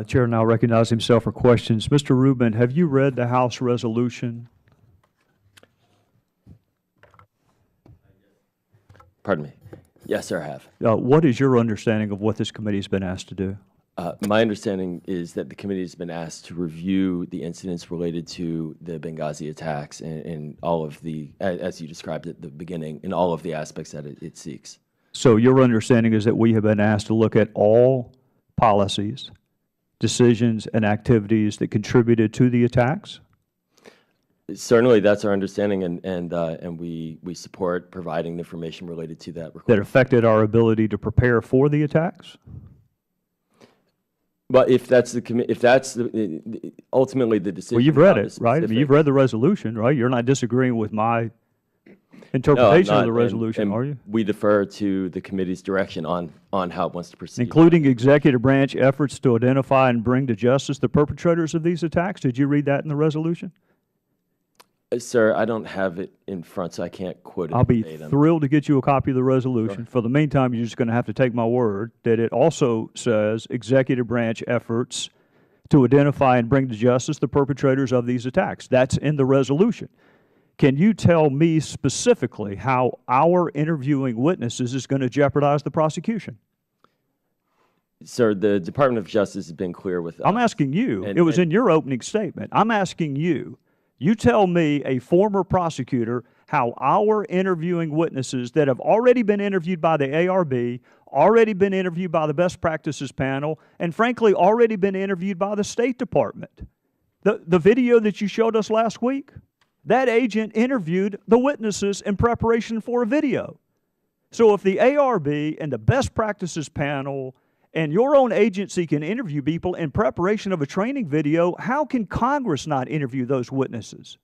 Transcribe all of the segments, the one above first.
Chair now recognizes himself for questions. Mr. Rubin, have you read the House resolution? Pardon me. Yes, sir, I have. What is your understanding of what this committee has been asked to do? My understanding is that the committee has been asked to review the incidents related to the Benghazi attacks and all of the, as you described at the beginning, in all of the aspects that it seeks. So your understanding is that we have been asked to look at all policies, decisions, and activities that contributed to the attacks? Certainly, that's our understanding, and we support providing the information related to that request. That affected our ability to prepare for the attacks? But if that's ultimately the decision. Well, you've read it, right? I mean, you've read the resolution, right? You're not disagreeing with my interpretation of the resolution, are you? We defer to the committee's direction on how it wants to proceed. Including executive branch efforts to identify and bring to justice the perpetrators of these attacks? Did you read that in the resolution? Sir, I don't have it in front, so I can't quote it. I'll be thrilled to get you a copy of the resolution. Sure. For the meantime, you're just going to have to take my word that it also says executive branch efforts to identify and bring to justice the perpetrators of these attacks. That's in the resolution. Can you tell me specifically how our interviewing witnesses is going to jeopardize the prosecution? Sir, the Department of Justice has been clear with us. I'm asking you. It was in your opening statement. I'm asking you. You tell me, a former prosecutor, how our interviewing witnesses that have already been interviewed by the ARB, already been interviewed by the Best Practices Panel, and frankly, already been interviewed by the State Department. The video that you showed us last week, that agent interviewed the witnesses in preparation for a video. So if the ARB and the Best Practices Panel and your own agency can interview people in preparation of a training video, how can Congress not interview those witnesses?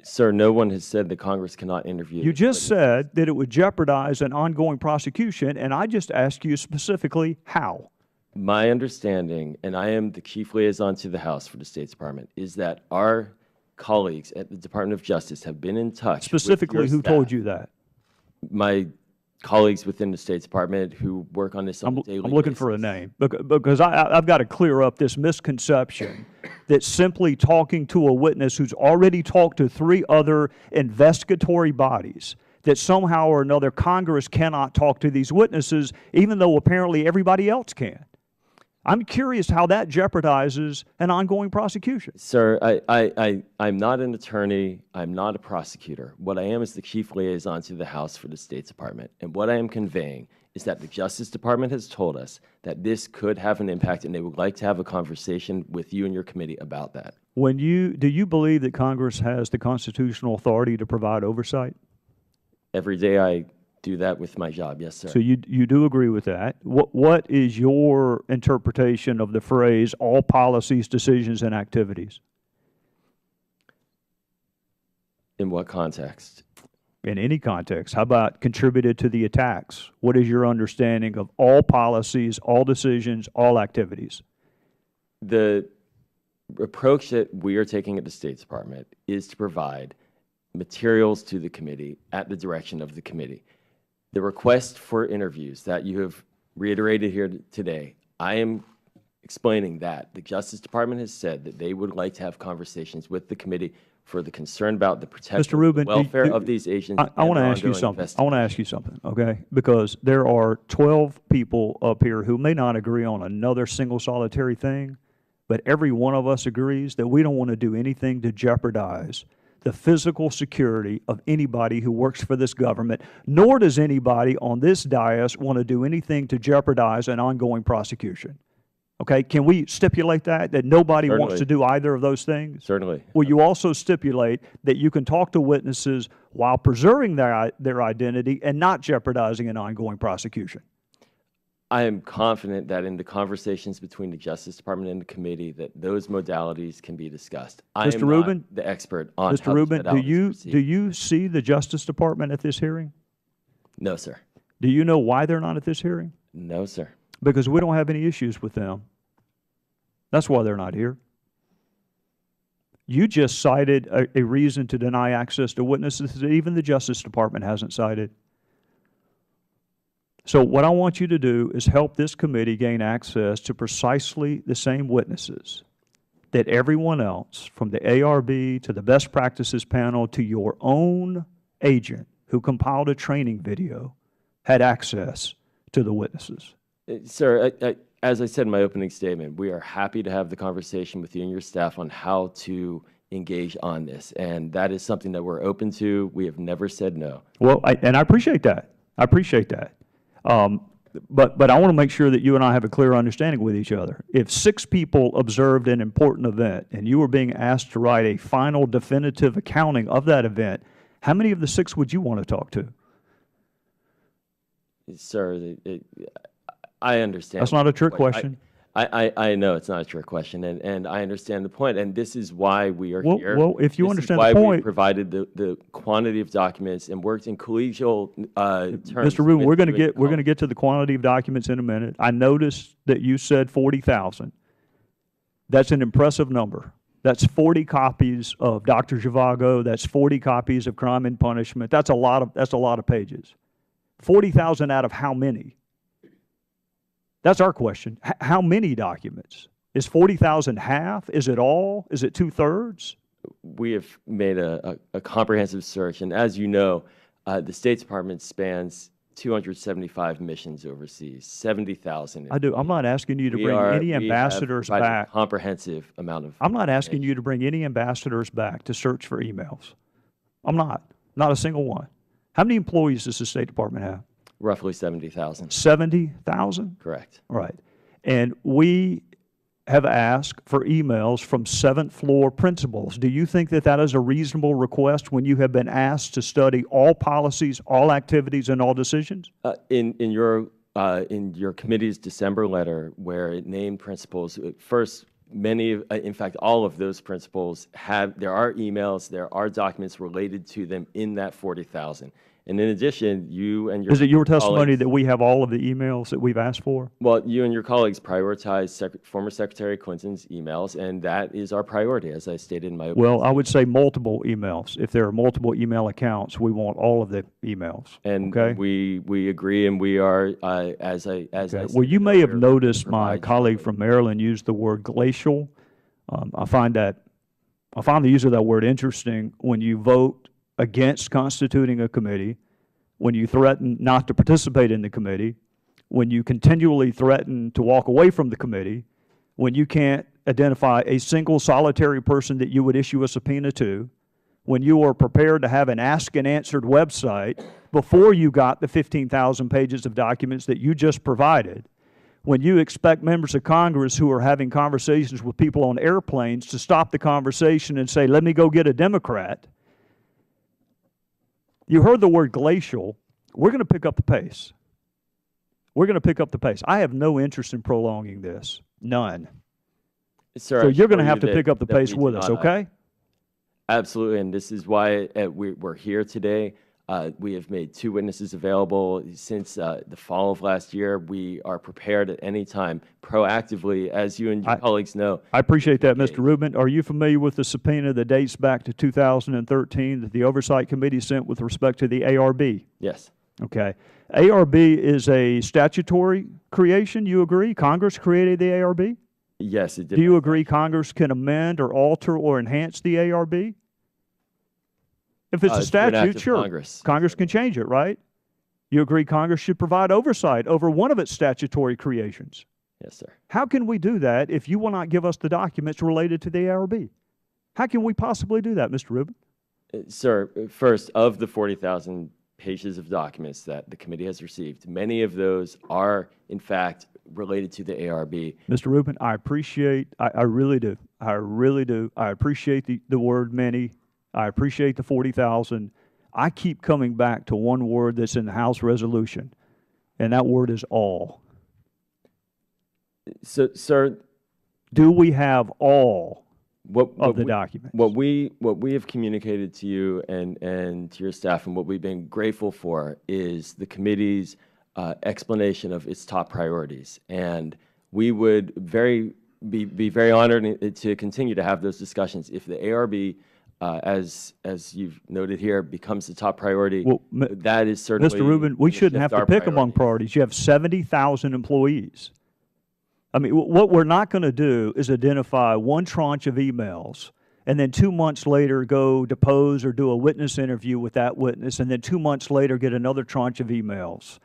Sir, no one has said that Congress cannot interview. You just said that it would jeopardize an ongoing prosecution, and I just asked you specifically how. My understanding, and I am the chief liaison to the House for the State Department, is that our colleagues at the Department of Justice have been in touch. Specifically, who told you that? My colleagues within the State Department who work on this on a daily basis. I'm looking for a name because I've got to clear up this misconception that simply talking to a witness who's already talked to 3 other investigatory bodies, that somehow or another Congress cannot talk to these witnesses, even though apparently everybody else can. I'm curious how that jeopardizes an ongoing prosecution. Sir, I'm not an attorney. I'm not a prosecutor. What I am is the chief liaison to the House for the State Department. And what I am conveying is that the Justice Department has told us that this could have an impact, and they would like to have a conversation with you and your committee about that. Do you believe that Congress has the constitutional authority to provide oversight? Every day I do that with my job, yes, sir. So you do agree with that. What is your interpretation of the phrase, all policies, decisions, and activities? In what context? In any context. How about contributed to the attacks? What is your understanding of all policies, all decisions, all activities? The approach that we are taking at the State Department is to provide materials to the committee at the direction of the committee. The request for interviews that you have reiterated here today, I am explaining that the Justice Department has said that they would like to have conversations with the committee for the concern about the protection of the welfare of these agents. I want to ask you something. I want to ask you something, okay? Because there are 12 people up here who may not agree on another single solitary thing, but every one of us agrees that we don't want to do anything to jeopardize the physical security of anybody who works for this government, nor does anybody on this dais want to do anything to jeopardize an ongoing prosecution. Okay, can we stipulate that nobody wants to do either of those things? Certainly. Will you also stipulate that you can talk to witnesses while preserving their identity and not jeopardizing an ongoing prosecution? I am confident that in the conversations between the Justice Department and the committee that those modalities can be discussed. Mr. Rubin, not the expert on Mr. Rubin, do you see the Justice Department at this hearing? No, sir. Do you know why they're not at this hearing? No, sir. Because we don't have any issues with them. That's why they're not here. You just cited a reason to deny access to witnesses that even the Justice Department hasn't cited. So what I want you to do is help this committee gain access to precisely the same witnesses that everyone else, from the ARB to the best practices panel to your own agent who compiled a training video, had access to the witnesses. Sir, as I said in my opening statement, we are happy to have the conversation with you and your staff on how to engage on this, and that is something that we're open to. We have never said no. Well, and I appreciate that. I appreciate that. But I want to make sure that you and I have a clear understanding with each other. If 6 people observed an important event and you were being asked to write a final definitive accounting of that event, how many of the 6 would you want to talk to? Sir, I understand. That's not a trick question. I know it's not a trick question, and I understand the point, and this is why we are here. Well, if you understand the point. This is why we point, provided the quantity of documents and worked in collegial terms. Mr. Rubin, we're going to get to the quantity of documents in a minute. I noticed that you said 40,000. That's an impressive number. That's 40 copies of Dr. Zhivago. That's 40 copies of Crime and Punishment. That's a lot of pages. 40,000 out of how many? That's our question. How many documents? Is 40,000 half? Is it all? Is it 2/3? We have made a comprehensive search, and as you know, the State Department spans 275 missions overseas, 70,000. I do. I'm not asking you to bring any ambassadors back. A comprehensive amount of. I'm not asking you to bring any ambassadors back to search for emails. I'm not. Not a single one. How many employees does the State Department have? Roughly 70,000. 70,000? Correct. Right. And we have asked for emails from 7th floor principals. Do you think that that is a reasonable request when you have been asked to study all policies, all activities, and all decisions? In your committee's December letter, where it named principals, first, in fact, all of those principals there are emails, there are documents related to them in that 40,000. And in addition, you and your Is it your testimony that we have all of the emails that we've asked for? Well, you and your colleagues prioritize former Secretary Clinton's emails, and that is our priority, as I stated in my opening Well, I would say multiple emails. If there are multiple email accounts, we want all of the emails. And okay? we agree, and we are, as I Well, you may have noticed my colleague from Maryland used the word glacial. I find the use of that word interesting when you vote against constituting a committee, when you threaten not to participate in the committee, when you continually threaten to walk away from the committee, when you can't identify a single solitary person that you would issue a subpoena to, when you are prepared to have an ask and answered website before you got the 15,000 pages of documents that you just provided, when you expect members of Congress who are having conversations with people on airplanes to stop the conversation and say, let me go get a Democrat. You heard the word glacial. We're going to pick up the pace. We're going to pick up the pace. I have no interest in prolonging this. None. Sir, so you're going to have to pick up the pace with us, okay? Absolutely, and this is why we're here today. We have made 2 witnesses available since the fall of last year. We are prepared at any time, proactively, as you and your colleagues know. I appreciate that, Mr. Rubin. Are you familiar with the subpoena that dates back to 2013 that the Oversight Committee sent with respect to the ARB? Yes. Okay. ARB is a statutory creation, you agree? Congress created the ARB? Yes, it did. Do you agree Congress can amend or alter or enhance the ARB? If it's a statute, sure, Congress can change it, right? You agree Congress should provide oversight over one of its statutory creations? Yes, sir. How can we do that if you will not give us the documents related to the ARB? How can we possibly do that, Mr. Rubin? Sir, first, of the 40,000 pages of documents that the committee has received, many of those are, in fact, related to the ARB. Mr. Rubin, I appreciate, I really do. I really do. I appreciate the word many. I appreciate the 40,000. I keep coming back to one word that's in the House resolution, and that word is all. So, sir, do we have all of the documents? What we have communicated to you and to your staff, and what we've been grateful for, is the committee's explanation of its top priorities, and we would be very honored to continue to have those discussions if the ARB as you've noted here, becomes the top priority. Well, that is certainly, Mr. Rubin, we shouldn't have to pick among priorities. priorities. You have 70,000 employees. I mean, what we're not going to do is identify one tranche of emails and then 2 months later go depose or do a witness interview with that witness, and then 2 months later get another tranche of emails.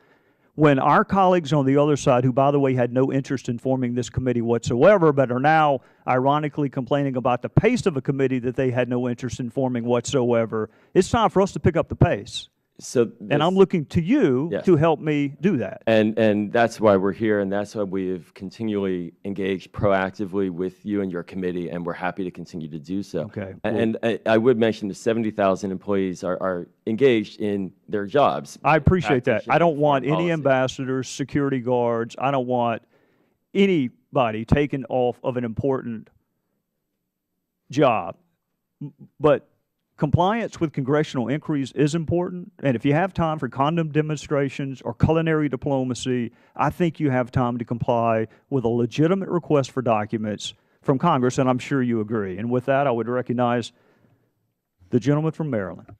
When our colleagues on the other side, who, by the way, had no interest in forming this committee whatsoever, but are now ironically complaining about the pace of a committee that they had no interest in forming whatsoever, it's time for us to pick up the pace. And I'm looking to you to help me do that. And that's why we're here, and that's why we have continually engaged proactively with you and your committee, and we're happy to continue to do so. Okay. And I would mention the 70,000 employees are engaged in their jobs. I appreciate that. I don't want any ambassadors, security guards. I don't want anybody taken off of an important job. But compliance with congressional inquiries is important, and if you have time for condom demonstrations or culinary diplomacy, I think you have time to comply with a legitimate request for documents from Congress, and I'm sure you agree. And with that, I would recognize the gentleman from Maryland.